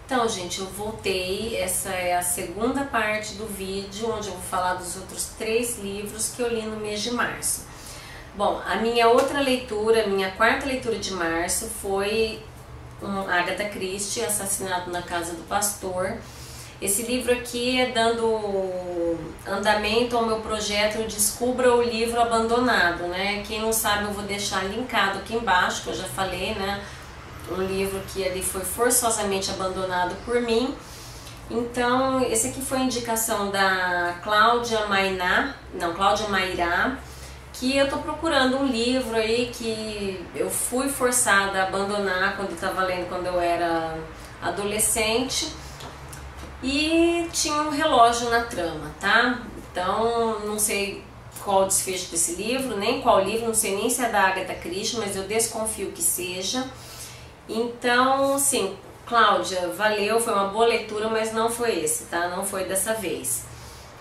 Então, gente, eu voltei. Essa é a segunda parte do vídeo, onde eu vou falar dos outros 3 livros que eu li no mês de março. Bom, a minha outra leitura, minha quarta leitura de março foi Agatha Christie, Assassinato na Casa do Pastor. Esse livro aqui é dando andamento ao meu projeto Descubra o Livro Abandonado, né? Quem não sabe, eu vou deixar linkado aqui embaixo, que eu já falei, né? Um livro que ali foi forçosamente abandonado por mim. Então, esse aqui foi a indicação da Cláudia Mairá, que eu tô procurando um livro aí que eu fui forçada a abandonar quando eu estava lendo quando eu era adolescente. E tinha um relógio na trama, tá? Então, não sei qual o desfecho desse livro, nem qual livro, não sei nem se é da Agatha Christie, mas eu desconfio que seja. Então, sim, Cláudia, valeu, foi uma boa leitura, mas não foi esse, tá? Não foi dessa vez.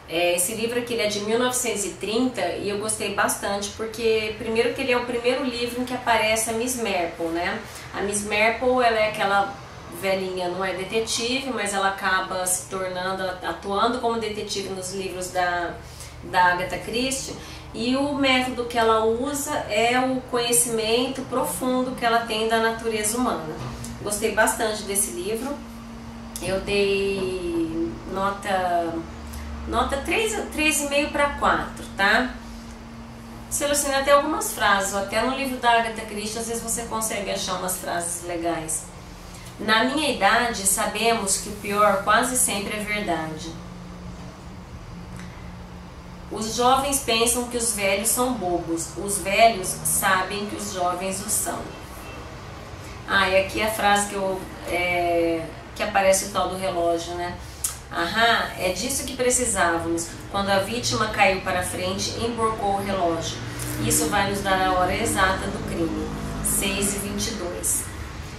Esse livro aqui ele é de 1930 e eu gostei bastante porque, primeiro que ele é o primeiro livro em que aparece a Miss Marple, né? A Miss Marple, ela é aquela velhinha, não é detetive, mas ela acaba se tornando, atuando como detetive nos livros da Agatha Christie, e o método que ela usa é o conhecimento profundo que ela tem da natureza humana. Gostei bastante desse livro, eu dei nota 3,5 para 4, tá? Selecionei até algumas frases, até no livro da Agatha Christie às vezes você consegue achar umas frases legais. Na minha idade, sabemos que o pior quase sempre é verdade. Os jovens pensam que os velhos são bobos. Os velhos sabem que os jovens o são. E aqui a frase que aparece o tal do relógio, né? Aham, é disso que precisávamos. Quando a vítima caiu para frente, emborcou o relógio. Isso vai nos dar a hora exata do crime. 6h22.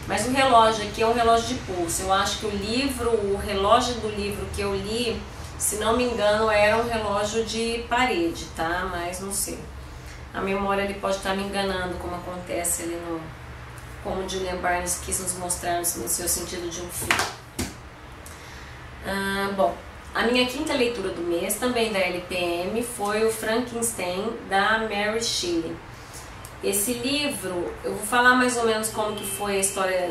Mas o relógio aqui é um relógio de pulso. Eu acho que o relógio do livro que eu li, se não me engano, era um relógio de parede, tá? Mas não sei. A memória ele pode estar me enganando, como acontece ali como o Julian Barnes quis nos mostrar no seu sentido de um fio. Bom, a minha quinta leitura do mês, também da LPM, foi o Frankenstein, da Mary Shelley. Esse livro, eu vou falar mais ou menos como que foi a história,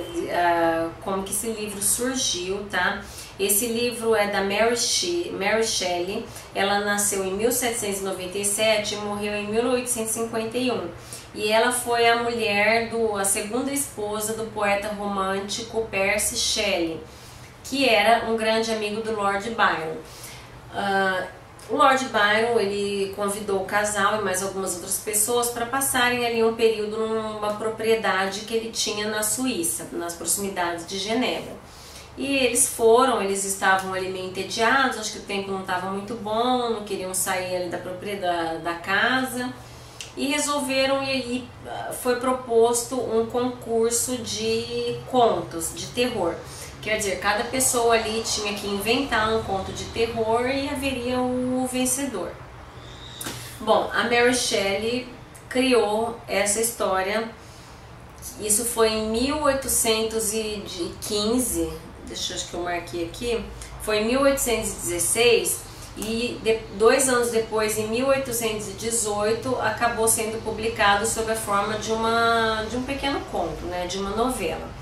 como que esse livro surgiu, tá? Esse livro é da Mary Shelley, ela nasceu em 1797 e morreu em 1851. E ela foi a segunda esposa do poeta romântico Percy Shelley, que era um grande amigo do Lord Byron. O Lord Byron, ele convidou o casal e mais algumas outras pessoas para passarem ali um período numa propriedade que ele tinha na Suíça, nas proximidades de Genebra. E eles estavam ali meio entediados, acho que o tempo não estava muito bom, não queriam sair ali da propriedade da casa, e resolveram, e aí foi proposto um concurso de contos, de terror. Quer dizer, cada pessoa ali tinha que inventar um conto de terror e haveria o vencedor. Bom, a Mary Shelley criou essa história, isso foi em 1815, acho que eu marquei aqui, foi em 1816 e 2 anos depois, em 1818, acabou sendo publicado sob a forma de um pequeno conto, né, de uma novela.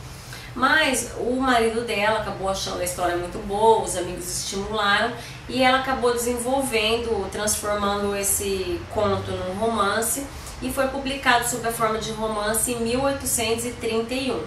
Mas o marido dela acabou achando a história muito boa, os amigos estimularam e ela acabou desenvolvendo, transformando esse conto num romance e foi publicado sob a forma de romance em 1831.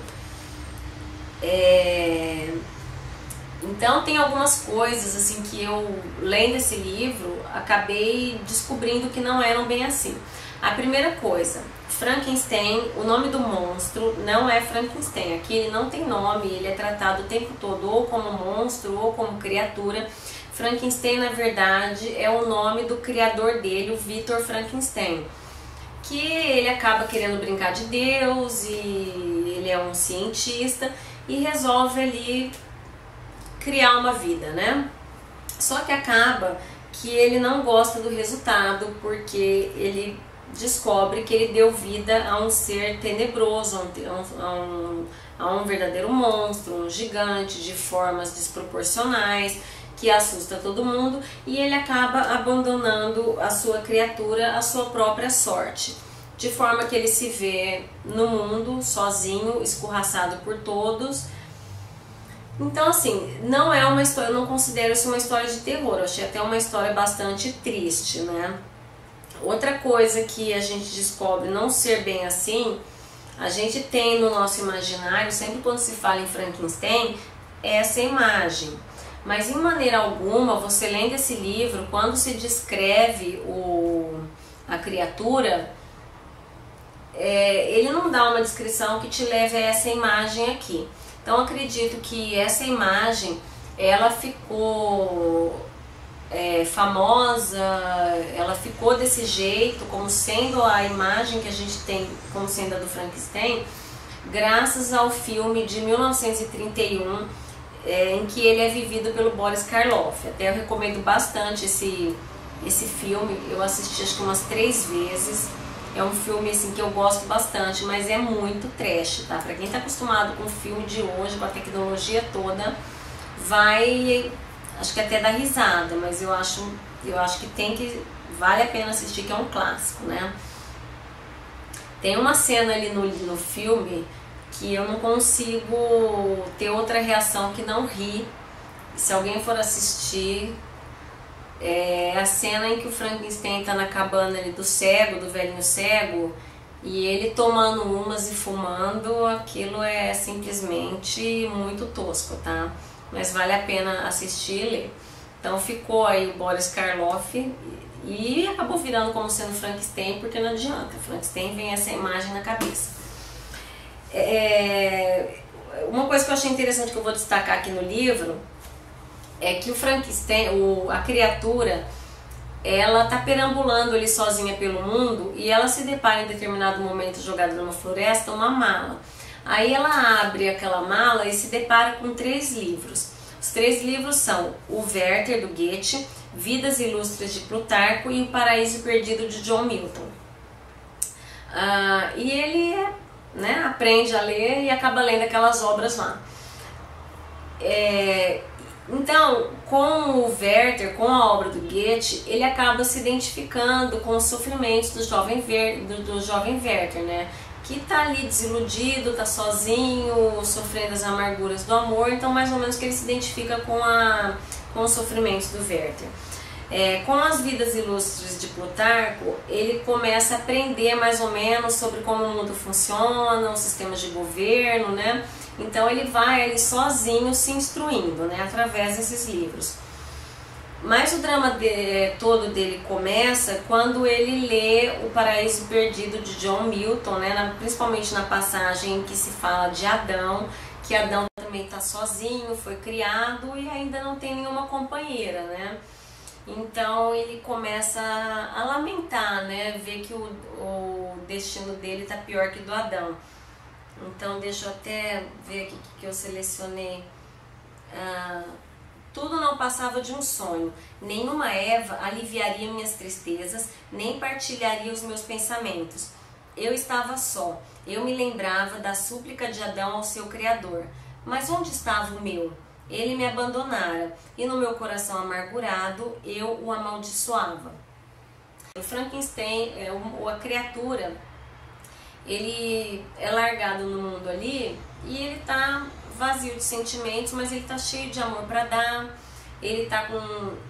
Então tem algumas coisas assim que eu, lendo esse livro, acabei descobrindo que não eram bem assim. A primeira coisa, Frankenstein, o nome do monstro não é Frankenstein, aqui ele não tem nome, ele é tratado o tempo todo ou como monstro ou como criatura. Frankenstein, na verdade, é o nome do criador dele, o Victor Frankenstein, que ele acaba querendo brincar de Deus e ele é um cientista e resolve ali criar uma vida, né? Só que acaba que ele não gosta do resultado porque ele descobre que ele deu vida a um ser tenebroso, a um verdadeiro monstro, um gigante de formas desproporcionais, que assusta todo mundo, e ele acaba abandonando a sua criatura à sua própria sorte, de forma que ele se vê no mundo sozinho, escorraçado por todos. Então, assim, não é uma história, eu não considero isso uma história de terror, eu achei até uma história bastante triste, né? Outra coisa que a gente descobre não ser bem assim, a gente tem no nosso imaginário, sempre quando se fala em Frankenstein, essa imagem. Mas em maneira alguma, você lendo esse livro, quando se descreve a criatura, ele não dá uma descrição que te leve a essa imagem aqui. Então acredito que essa imagem, ela ficou famosa, ela ficou desse jeito, como sendo a imagem que a gente tem, como sendo a do Frankenstein, graças ao filme de 1931, em que ele é vivido pelo Boris Karloff. Até eu recomendo bastante esse filme, eu assisti acho que umas 3 vezes. É um filme assim que eu gosto bastante, mas é muito trash, tá? Pra quem tá acostumado com o filme de hoje, com a tecnologia toda, vai, acho que até dar risada, mas eu acho que vale a pena assistir, que é um clássico, né? Tem uma cena ali no filme que eu não consigo ter outra reação que não rir. Se alguém for assistir, é a cena em que o Frankenstein tá na cabana ali do cego, do velhinho cego, e ele tomando umas e fumando. Aquilo é simplesmente muito tosco, tá? Mas vale a pena assistir e ler. Então ficou aí o Boris Karloff e acabou virando como sendo Frankenstein, porque não adianta, Frankenstein vem essa imagem na cabeça. Uma coisa que eu achei interessante, que eu vou destacar aqui no livro, é que o Frankenstein, a criatura, ela tá perambulando ali sozinha pelo mundo, e ela se depara em determinado momento, jogada numa floresta, uma mala. Aí ela abre aquela mala e se depara com 3 livros. Os 3 livros são o Werther, do Goethe, Vidas Ilustres de Plutarco e O Paraíso Perdido, de John Milton. E ele aprende a ler e acaba lendo aquelas obras lá. Então, com o Werther, com a obra do Goethe, ele acaba se identificando com os sofrimentos do jovem Werther, né? Que tá ali desiludido, tá sozinho, sofrendo as amarguras do amor. Então, mais ou menos que ele se identifica com os sofrimentos do Werther. Com as Vidas Ilustres de Plutarco, ele começa a aprender mais ou menos sobre como o mundo funciona, os sistemas de governo, né? Então ele vai ali sozinho se instruindo, né, através desses livros. Mas o drama todo dele começa quando ele lê O Paraíso Perdido, de John Milton, né, principalmente na passagem em que se fala de Adão, que Adão também está sozinho, foi criado e ainda não tem nenhuma companheira, né? Então ele começa a lamentar, né, ver que o destino dele está pior que o do Adão. Então deixa eu até ver aqui que eu selecionei. Tudo não passava de um sonho. Nenhuma Eva aliviaria minhas tristezas, nem partilharia os meus pensamentos. Eu estava só. Eu me lembrava da súplica de Adão ao seu Criador. Mas onde estava o meu? Ele me abandonara, e no meu coração amargurado eu o amaldiçoava. O Frankenstein, a criatura, ele é largado no mundo ali e ele tá vazio de sentimentos, mas ele tá cheio de amor para dar, ele tá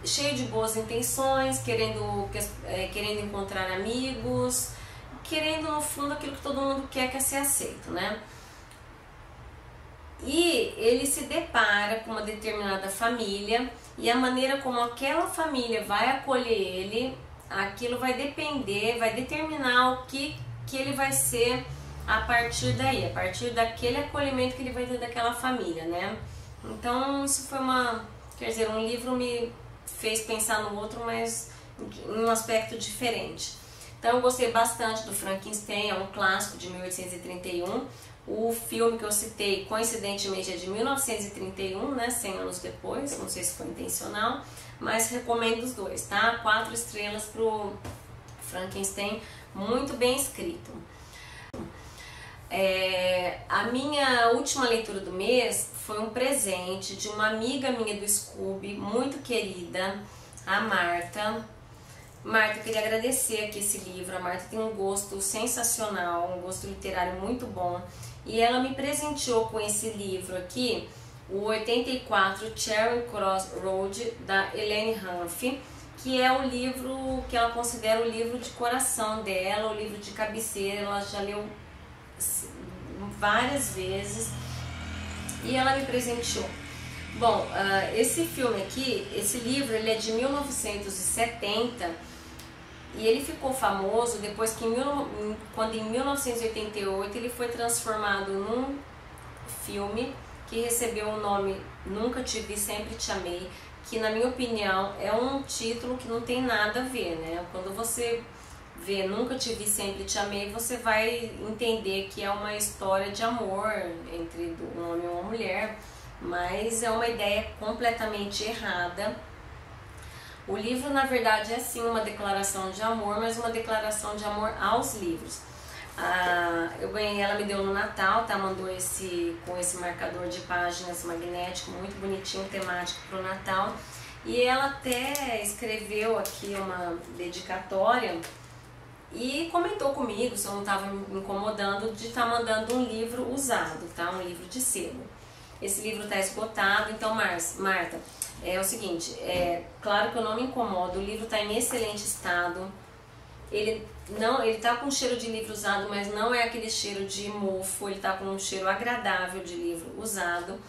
cheio de boas intenções, querendo encontrar amigos, querendo no fundo aquilo que todo mundo quer, que é ser aceito, né? E ele se depara com uma determinada família, e a maneira como aquela família vai acolher ele, aquilo vai determinar o que ele vai ser a partir daí, a partir daquele acolhimento que ele vai ter daquela família, né? Então isso foi um livro me fez pensar no outro, mas em um aspecto diferente. Então eu gostei bastante do Frankenstein, é um clássico de 1831. O filme que eu citei, coincidentemente, é de 1931, né, 100 anos depois, não sei se foi intencional, mas recomendo os dois, tá? 4 estrelas pro Frankenstein, muito bem escrito. A minha última leitura do mês foi um presente de uma amiga minha do Scooby, muito querida, a Marta. Marta, eu queria agradecer aqui esse livro. A Marta tem um gosto sensacional, um gosto literário muito bom. E ela me presenteou com esse livro aqui, o 84 Charing Cross Road, da Hélène Hanff, que é o livro que ela considera o livro de coração dela, o livro de cabeceira. Ela já leu várias vezes e ela me presenteou. Bom, esse filme aqui, esse livro, ele é de 1970 e ele ficou famoso depois que quando em 1988 ele foi transformado num filme que recebeu o nome Nunca Te Vi, Sempre Te Amei, que na minha opinião é um título que não tem nada a ver, né? Quando você vê Nunca Te Vi, Sempre Te Amei, você vai entender que é uma história de amor entre um homem e uma mulher, mas é uma ideia completamente errada. O livro, na verdade, é sim uma declaração de amor, mas uma declaração de amor aos livros. Eu ganhei, ela me deu no Natal, tá? Mandou com esse marcador de páginas magnético, muito bonitinho, temático para o Natal. E ela até escreveu aqui uma dedicatória e comentou comigo se eu não estava me incomodando de estar mandando um livro usado, tá? Um livro de sebo. Esse livro está esgotado, então Marta, é o seguinte, claro que eu não me incomodo, o livro está em excelente estado. Ele tá com cheiro de livro usado, mas não é aquele cheiro de mofo, ele tá com um cheiro agradável de livro usado.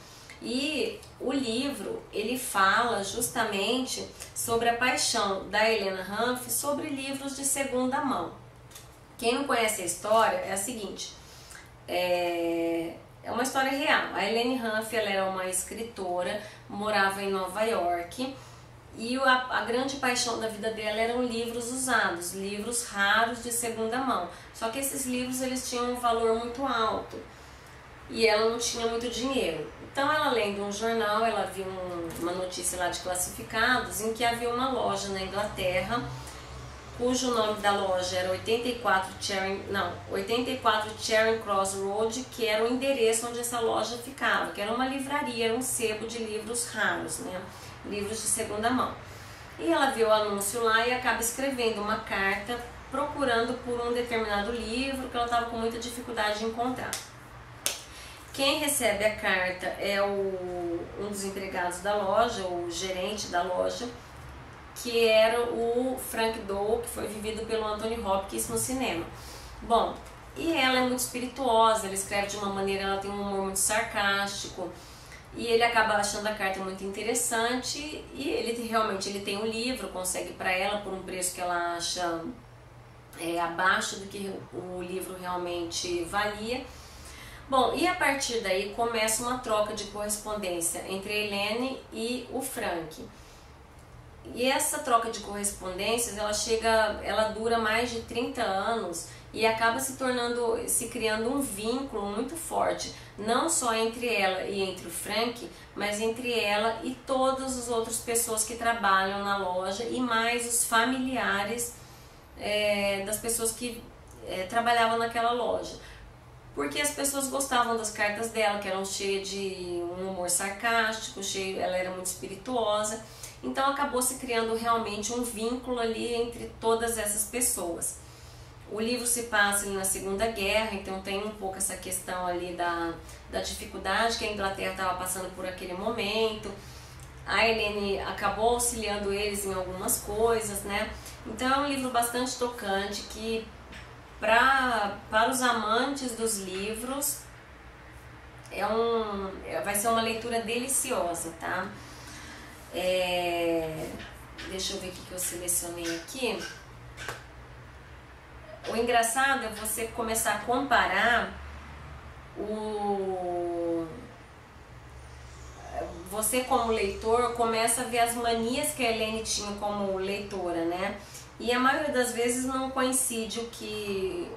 E o livro, ele fala justamente sobre a paixão da Hélène Hanff sobre livros de segunda mão. Quem não conhece a história é a seguinte, é uma história real. A Hélène Hanff, ela era uma escritora, morava em Nova York, e a grande paixão da vida dela eram livros usados, livros raros de segunda mão. Só que esses livros, eles tinham um valor muito alto e ela não tinha muito dinheiro. Então ela, lendo um jornal, ela viu uma notícia lá de classificados em que havia uma loja na Inglaterra cujo nome da loja era 84 Charing Cross Road, que era o endereço onde essa loja ficava, que era uma livraria, era um sebo de livros raros, né? Livros de segunda mão. E ela viu o anúncio lá e acaba escrevendo uma carta procurando por um determinado livro que ela estava com muita dificuldade de encontrar. Quem recebe a carta é um dos empregados da loja, o gerente da loja, que era o Frank Dole, que foi vivido pelo Anthony Hopkins no cinema. Bom, e ela é muito espirituosa, ela escreve de uma maneira, ela tem um humor muito sarcástico, e ele acaba achando a carta muito interessante, e ele tem um livro, consegue para ela por um preço que ela acha abaixo do que o livro realmente valia. Bom, e a partir daí começa uma troca de correspondência entre a Hélène e o Frank. E essa troca de correspondências, ela dura mais de 30 anos e acaba se criando um vínculo muito forte, não só entre ela e entre o Frank, mas entre ela e todas as outras pessoas que trabalham na loja e mais os familiares das pessoas que trabalhavam naquela loja. Porque as pessoas gostavam das cartas dela, que eram cheias de um humor sarcástico, ela era muito espirituosa. Então acabou se criando realmente um vínculo ali entre todas essas pessoas. O livro se passa ali na Segunda Guerra, então tem um pouco essa questão ali da dificuldade que a Inglaterra estava passando por aquele momento. A Hélène acabou auxiliando eles em algumas coisas, né? Então é um livro bastante tocante que para os amantes dos livros vai ser uma leitura deliciosa, tá? Deixa eu ver o que eu selecionei aqui. O engraçado é você começar a comparar você como leitor começa a ver as manias que a Hélène tinha como leitora, né? E a maioria das vezes não coincide o que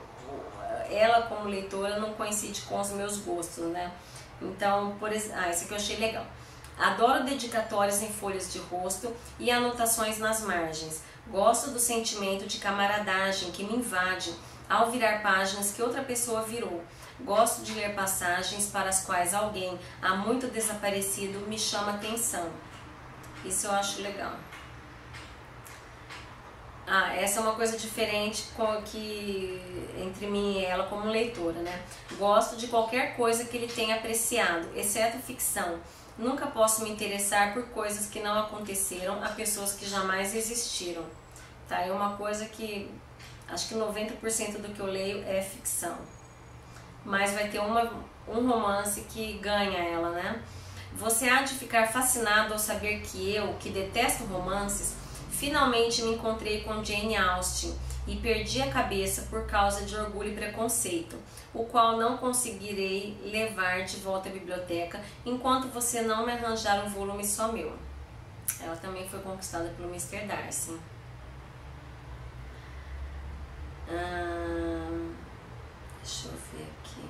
ela como leitora não coincide com os meus gostos, né? Então, esse aqui eu achei legal. Adoro dedicatórias em folhas de rosto e anotações nas margens. Gosto do sentimento de camaradagem que me invade ao virar páginas que outra pessoa virou. Gosto de ler passagens para as quais alguém há muito desaparecido me chama atenção. Isso eu acho legal. Essa é uma coisa diferente entre mim e ela como leitora, né? Gosto de qualquer coisa que ele tenha apreciado, exceto ficção. Nunca posso me interessar por coisas que não aconteceram a pessoas que jamais existiram. Tá? É uma coisa que acho que 90% do que eu leio é ficção. Mas vai ter um romance que ganha ela, né? Você há de ficar fascinado ao saber que eu, que detesto romances, finalmente me encontrei com Jane Austen e perdi a cabeça por causa de orgulho e preconceito, o qual não conseguirei levar de volta à biblioteca enquanto você não me arranjar um volume só meu. Ela também foi conquistada pelo Mr. Darcy. Deixa eu ver aqui.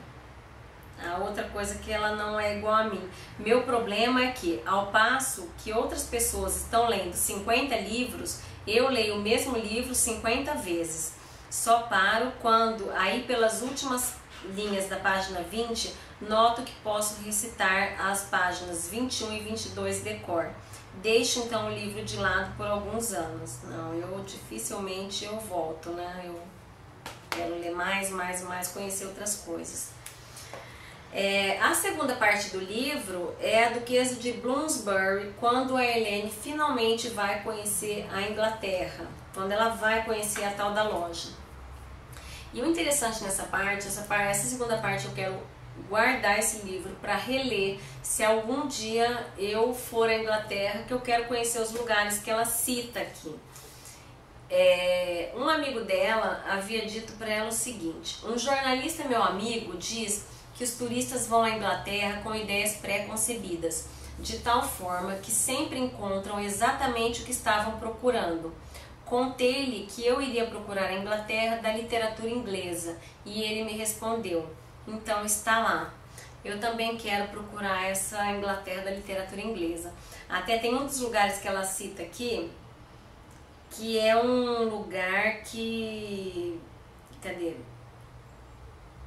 A outra coisa que ela não é igual a mim. Meu problema é que, ao passo que outras pessoas estão lendo 50 livros, eu leio o mesmo livro 50 vezes. Só paro quando, aí pelas últimas linhas da página 20, noto que posso recitar as páginas 21 e 22 de cor. Deixo então o livro de lado por alguns anos. Não, eu dificilmente eu volto, né? Eu quero ler mais, conhecer outras coisas. A segunda parte do livro é a Duquesa de Bloomsbury, quando a Helene finalmente vai conhecer a Inglaterra, quando ela vai conhecer a tal da loja. E o interessante nessa parte, essa segunda parte eu quero guardar esse livro para reler se algum dia eu for à Inglaterra, que eu quero conhecer os lugares que ela cita aqui. Um amigo dela havia dito para ela o seguinte: um jornalista meu amigo diz que os turistas vão à Inglaterra com ideias pré-concebidas, de tal forma que sempre encontram exatamente o que estavam procurando. Contei-lhe que eu iria procurar a Inglaterra da literatura inglesa e ele me respondeu: então está lá. Eu também quero procurar essa Inglaterra da literatura inglesa. Até tem um dos lugares que ela cita aqui, que é um lugar que... cadê?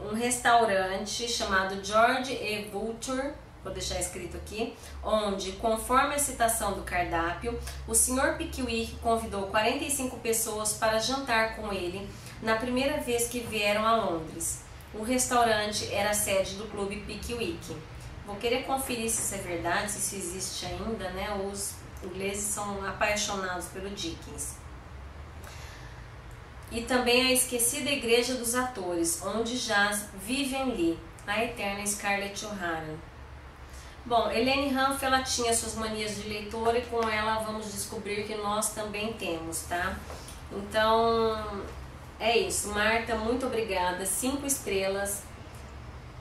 Um restaurante chamado George E. Vulture, vou deixar escrito aqui, onde, conforme a citação do cardápio, o Sr. Pickwick convidou 45 pessoas para jantar com ele na primeira vez que vieram a Londres. O restaurante era a sede do clube Pickwick. Vou querer conferir se isso é verdade, se isso existe ainda, né? Os ingleses são apaixonados pelo Dickens. E também a esquecida Igreja dos Atores, onde jaz Vivien Leigh, a eterna Scarlett O'Hara. Bom, Helene Hanff, ela tinha suas manias de leitora e com ela vamos descobrir que nós também temos, tá? Então, é isso. Marta, muito obrigada. 5 estrelas.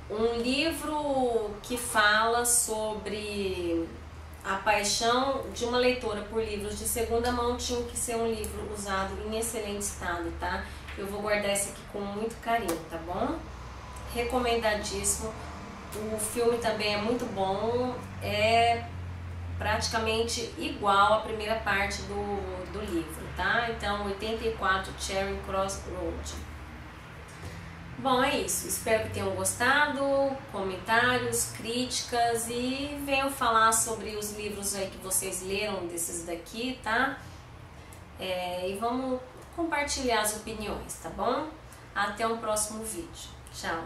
Um livro que fala sobre a paixão de uma leitora por livros de segunda mão. Tinha que ser um livro usado em excelente estado, tá? Eu vou guardar esse aqui com muito carinho, tá bom? Recomendadíssimo. O filme também é muito bom, é praticamente igual à primeira parte do livro, tá? Então, 84 Charing Cross Road. Bom, é isso. Espero que tenham gostado. Comentários, críticas e venham falar sobre os livros aí que vocês leram desses daqui, tá? E vamos compartilhar as opiniões, tá bom? Até um próximo vídeo. Tchau!